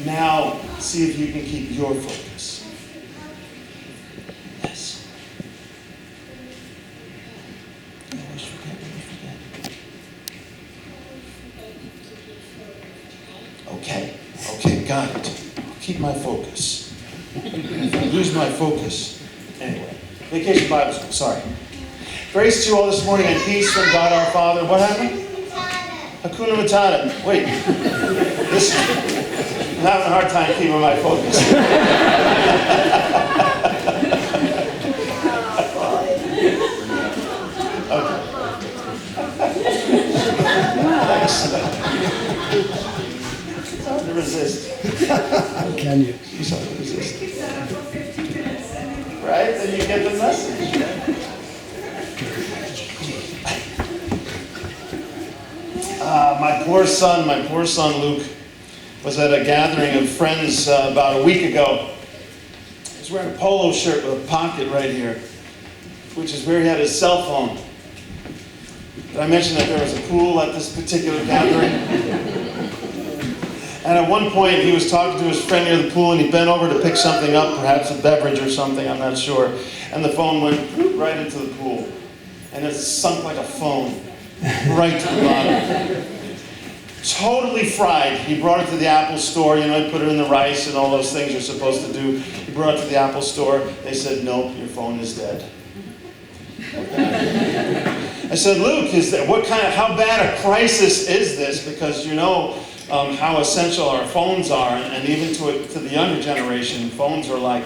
Now, see if you can keep your focus. Yes. I always forget. Okay, got it. Keep my focus. If I lose my focus. Anyway, Vacation Bible School, sorry. Grace to you all this morning and peace from God our Father. What happened? Hakuna Matata. Wait. I'm having a hard time keeping my focus. It's hard to resist. How can you? It's hard to resist. Right? Then you get the message. My poor son Luke was at a gathering of friends about a week ago. He was wearing a polo shirt with a pocket right here, which is where he had his cell phone. Did I mention that there was a pool at this particular gathering? And at one point he was talking to his friend near the pool and he bent over to pick something up, perhaps a beverage or something, I'm not sure. And the phone went right into the pool. And it sunk like a phone right to the bottom. Totally fried. He brought it to the Apple store, he put it in the rice and all those things you're supposed to do. He brought it to the Apple store. They said, nope, your phone is dead. I said, Luke, how bad a crisis is this? Because you know how essential our phones are, and even to the younger generation, phones are like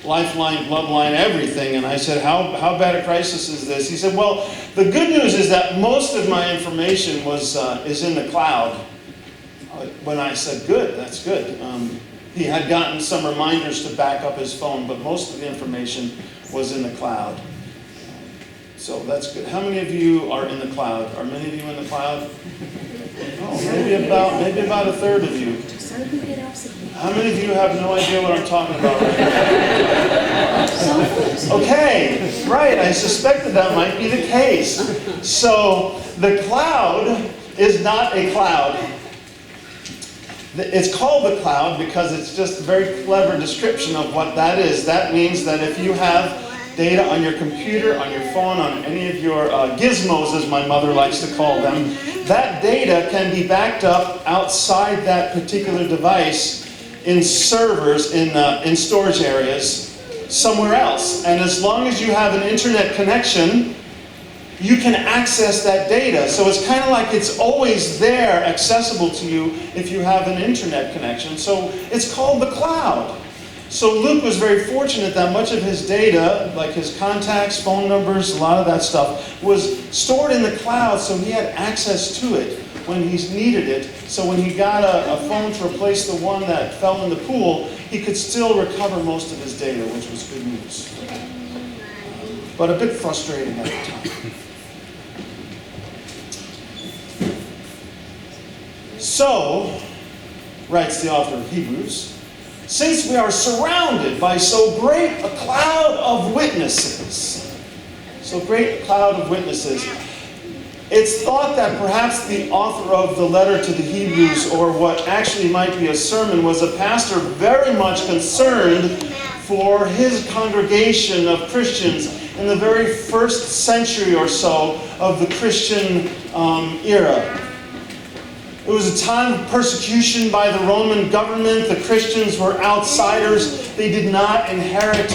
lifeline, bloodline, everything. And I said, how bad a crisis is this? He said, well, the good news is that most of my information is in the cloud. When I said, good, that's good. He had gotten some reminders to back up his phone, but most of the information was in the cloud. So that's good. How many of you are in the cloud? Are many of you in the cloud? Oh, maybe about a third of you. How many of you have no idea what I'm talking about right now? Okay, right. I suspected that might be the case. So the cloud is not a cloud. It's called the cloud because it's just a very clever description of what that is. That means that if you have data on your computer, on your phone, on any of your gizmos, as my mother likes to call them, that data can be backed up outside that particular device in servers, in storage areas, somewhere else. And as long as you have an internet connection, you can access that data. So it's kind of like it's always there, accessible to you if you have an internet connection. So it's called the cloud. So Luke was very fortunate that much of his data, like his contacts, phone numbers, a lot of that stuff, was stored in the cloud, so he had access to it when he needed it. So when he got a phone to replace the one that fell in the pool, he could still recover most of his data, which was good news. But a bit frustrating at the time. So, writes the author of Hebrews, since we are surrounded by so great a cloud of witnesses, it's thought that perhaps the author of the letter to the Hebrews, or what actually might be a sermon, was a pastor very much concerned for his congregation of Christians in the very first century or so of the Christian era. It was a time of persecution by the Roman government. The Christians were outsiders. They did not inherit,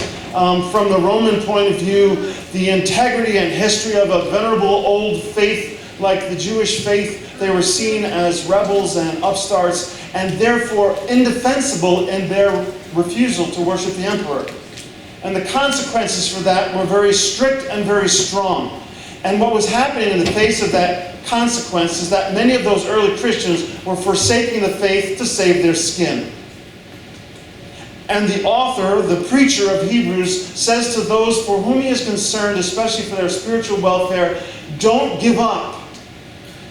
from the Roman point of view, the integrity and history of a venerable old faith like the Jewish faith. They were seen as rebels and upstarts, and therefore indefensible in their refusal to worship the emperor. And the consequences for that were very strict and very strong. And what was happening in the face of that consequence is that many of those early Christians were forsaking the faith to save their skin. And the author, the preacher of Hebrews, says to those for whom he is concerned, especially for their spiritual welfare, don't give up.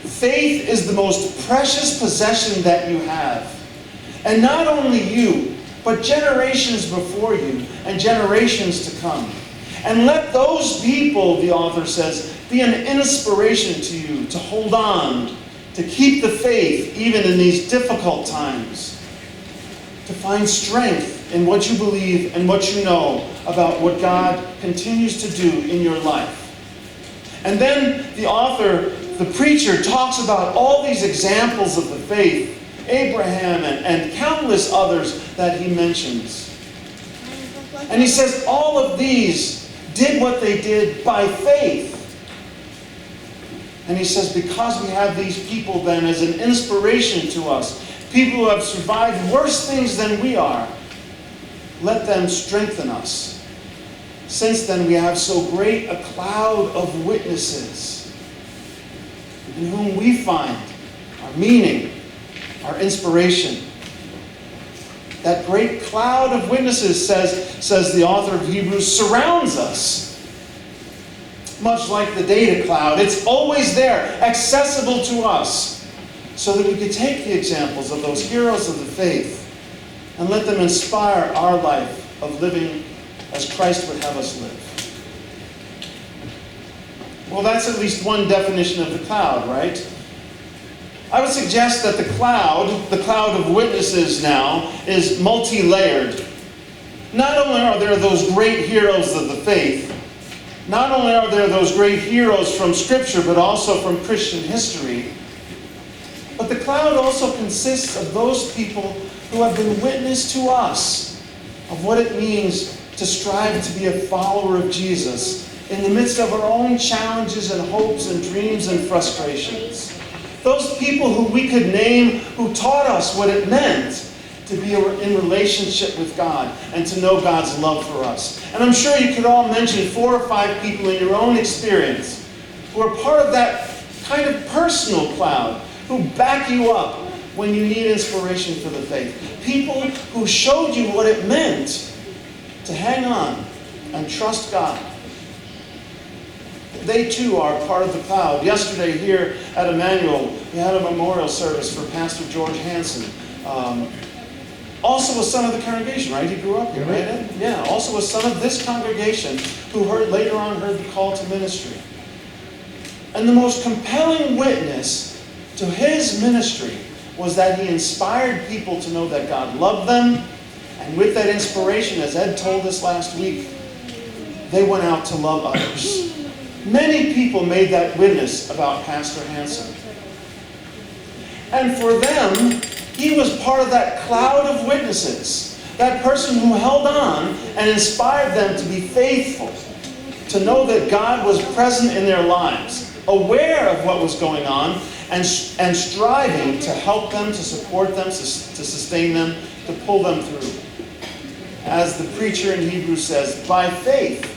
Faith is the most precious possession that you have. And not only you, but generations before you and generations to come. And let those people, the author says, be an inspiration to you to hold on, to keep the faith even in these difficult times. to find strength in what you believe and what you know about what God continues to do in your life. And then the author, the preacher, talks about all these examples of the faith, Abraham and countless others that he mentions. And he says all of these did what they did by faith. And he says, because we have these people then as an inspiration to us, people who have survived worse things than we are, let them strengthen us. Since then we have so great a cloud of witnesses in whom we find our meaning, our inspiration. That great cloud of witnesses, says the author of Hebrews, surrounds us. Much like the data cloud, it's always there, accessible to us, so that we could take the examples of those heroes of the faith and let them inspire our life of living as Christ would have us live. Well, that's at least one definition of the cloud, right? I would suggest that the cloud of witnesses now, is multi-layered. Not only are there those great heroes of the faith, not only are there those great heroes from Scripture, but also from Christian history, but the cloud also consists of those people who have been witness to us of what it means to strive to be a follower of Jesus in the midst of our own challenges and hopes and dreams and frustrations. Those people who we could name, who taught us what it meant to be in relationship with God and to know God's love for us. And I'm sure you could all mention 4 or 5 people in your own experience who are part of that kind of personal cloud, who back you up when you need inspiration for the faith. People who showed you what it meant to hang on and trust God. They too are part of the cloud. Yesterday here at Emmanuel, we had a memorial service for Pastor George Hansen. Also a son of the congregation, right? He grew up here, right, Ed? Yeah, also a son of this congregation who later on heard the call to ministry. And the most compelling witness to his ministry was that he inspired people to know that God loved them. And with that inspiration, as Ed told us last week, they went out to love others. Many people made that witness about Pastor Hansen. And for them, he was part of that cloud of witnesses. That person who held on and inspired them to be faithful. To know that God was present in their lives. Aware of what was going on. And striving to help them, to support them, to sustain them, to pull them through. As the preacher in Hebrews says, by faith,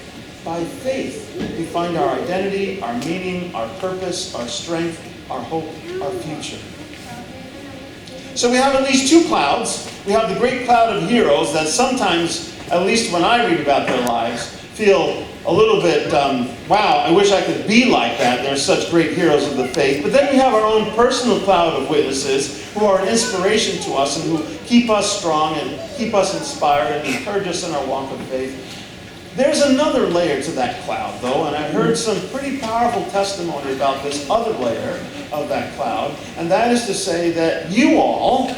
we find our identity, our meaning, our purpose, our strength, our hope, our future. So we have at least 2 clouds. We have the great cloud of heroes that sometimes, at least when I read about their lives, feel a little bit, wow, I wish I could be like that. They're such great heroes of the faith. But then we have our own personal cloud of witnesses who are an inspiration to us and who keep us strong and keep us inspired and encourage us in our walk of faith. There's another layer to that cloud, though, and I heard some pretty powerful testimony about this other layer of that cloud, and that is to say that you all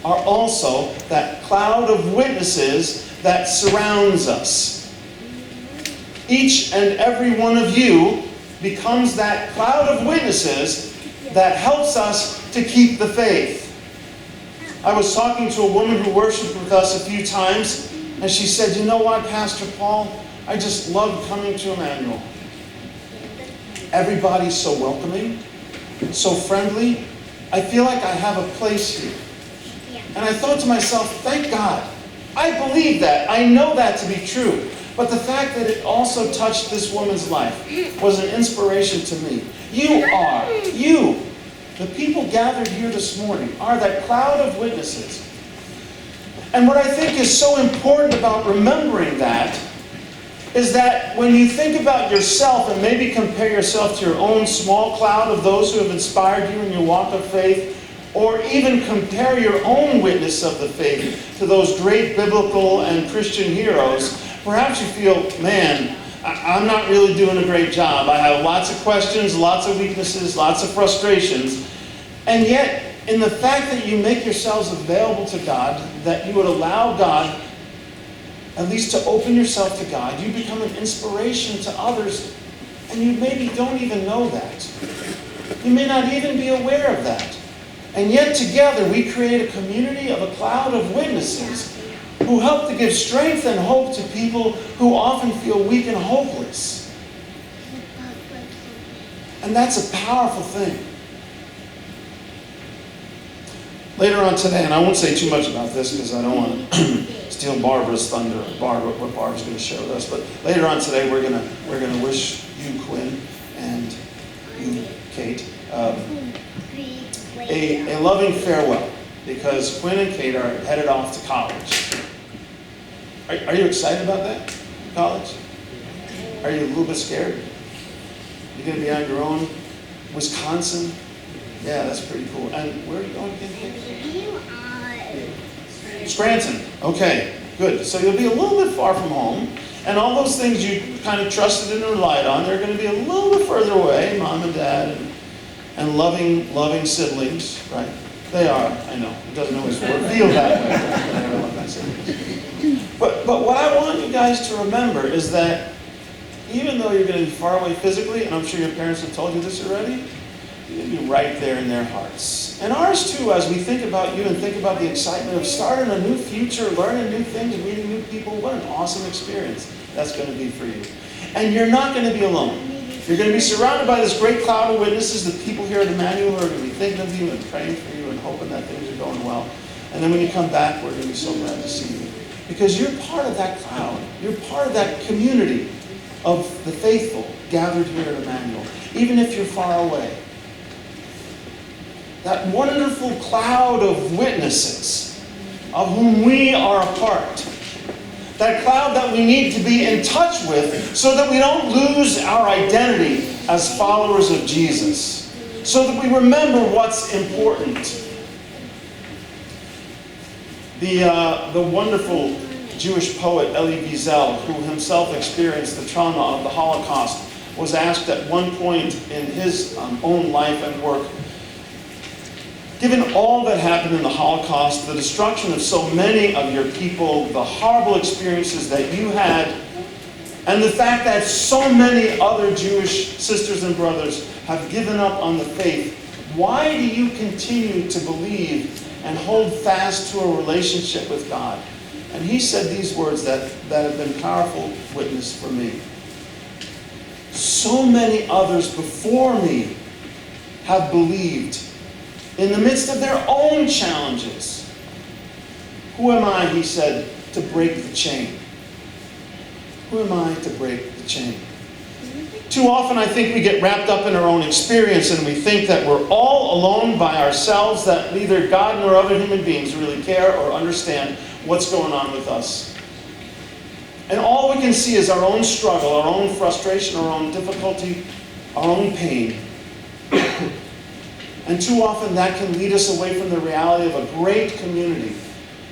are also that cloud of witnesses that surrounds us. Each and every one of you becomes that cloud of witnesses that helps us to keep the faith. I was talking to a woman who worshiped with us a few times, and she said, you know what, Pastor Paul, I just love coming to Emmanuel. Everybody's so welcoming, so friendly. I feel like I have a place here. And I thought to myself, thank God. I believe that. I know that to be true. But the fact that it also touched this woman's life was an inspiration to me. You, the people gathered here this morning, are that cloud of witnesses. And what I think is so important about remembering that is that when you think about yourself and maybe compare yourself to your own small cloud of those who have inspired you in your walk of faith, or even compare your own witness of the faith to those great biblical and Christian heroes, perhaps you feel, man, I'm not really doing a great job. I have lots of questions, lots of weaknesses, lots of frustrations. And yet, in the fact that you make yourselves available to God, that you would allow God at least to open yourself to God. You become an inspiration to others, and you maybe don't even know that. You may not even be aware of that. And yet together we create a community of a cloud of witnesses who help to give strength and hope to people who often feel weak and hopeless. And that's a powerful thing. Later on today, and I won't say too much about this because I don't want to steal Barbara's thunder, what Barbara's going to share with us. But later on today, we're going to wish you, Quinn, and you, Kate, a loving farewell, because Quinn and Kate are headed off to college. Are you excited about that? College? Are you a little bit scared? You're going to be on your own? Wisconsin? Yeah, that's pretty cool. And where are you going again, Kate? Scranton. Okay, good. So you'll be a little bit far from home. And all those things you kind of trusted and relied on, they're going to be a little bit further away, mom and dad, and loving siblings, right? They are, I know. It doesn't always feel that way. But what I want you guys to remember is that even though you're going to be far away physically, and I'm sure your parents have told you this already, you're going to be right there in their hearts. And ours too, as we think about you and think about the excitement of starting a new future, learning new things, meeting new people. What an awesome experience that's going to be for you. And you're not going to be alone. You're going to be surrounded by this great cloud of witnesses, the people here at Emmanuel who are going to be thinking of you and praying for you and hoping that things are going well. And then when you come back, we're going to be so glad to see you. Because you're part of that cloud. You're part of that community of the faithful gathered here at Emmanuel, even if you're far away. That wonderful cloud of witnesses of whom we are a part. That cloud that we need to be in touch with so that we don't lose our identity as followers of Jesus. So that we remember what's important. The wonderful Jewish poet Elie Wiesel, who himself experienced the trauma of the Holocaust, was asked at one point in his own life and work, given all that happened in the Holocaust, the destruction of so many of your people, the horrible experiences that you had, and the fact that so many other Jewish sisters and brothers have given up on the faith, why do you continue to believe and hold fast to a relationship with God? And he said these words that have been powerful witness for me. So many others before me have believed in the midst of their own challenges. Who am I, he said, to break the chain? Who am I to break the chain? Too often I think we get wrapped up in our own experience and we think that we're all alone by ourselves, that neither God nor other human beings really care or understand what's going on with us. And all we can see is our own struggle, our own frustration, our own difficulty, our own pain. And too often that can lead us away from the reality of a great community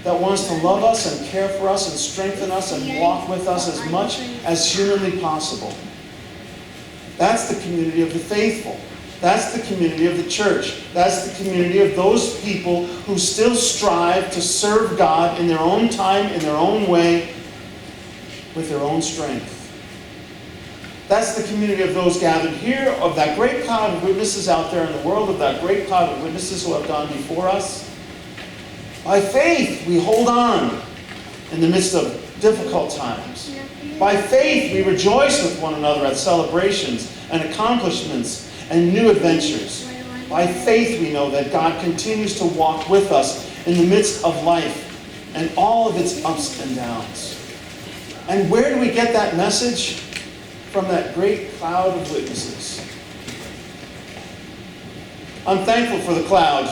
that wants to love us and care for us and strengthen us and walk with us as much as humanly possible. That's the community of the faithful. That's the community of the church. That's the community of those people who still strive to serve God in their own time, in their own way, with their own strength. That's the community of those gathered here, of that great cloud of witnesses out there in the world, of that great cloud of witnesses who have gone before us. By faith, we hold on in the midst of difficult times. By faith, we rejoice with one another at celebrations and accomplishments and new adventures. By faith, we know that God continues to walk with us in the midst of life and all of its ups and downs. And where do we get that message? From that great cloud of witnesses. I'm thankful for the cloud.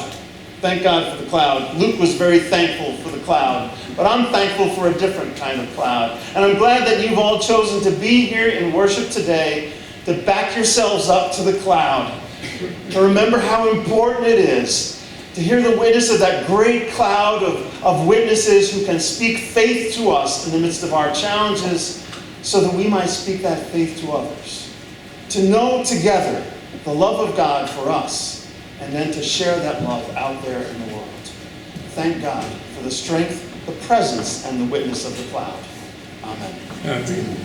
Thank God for the cloud. Luke was very thankful for the cloud. But I'm thankful for a different kind of cloud. And I'm glad that you've all chosen to be here in worship today to back yourselves up to the cloud. To remember how important it is to hear the witness of that great cloud of witnesses who can speak faith to us in the midst of our challenges, so that we might speak that faith to others. To know together the love of God for us and then to share that love out there in the world. Thank God for the strength, the presence, and the witness of the cloud. Amen. Amen.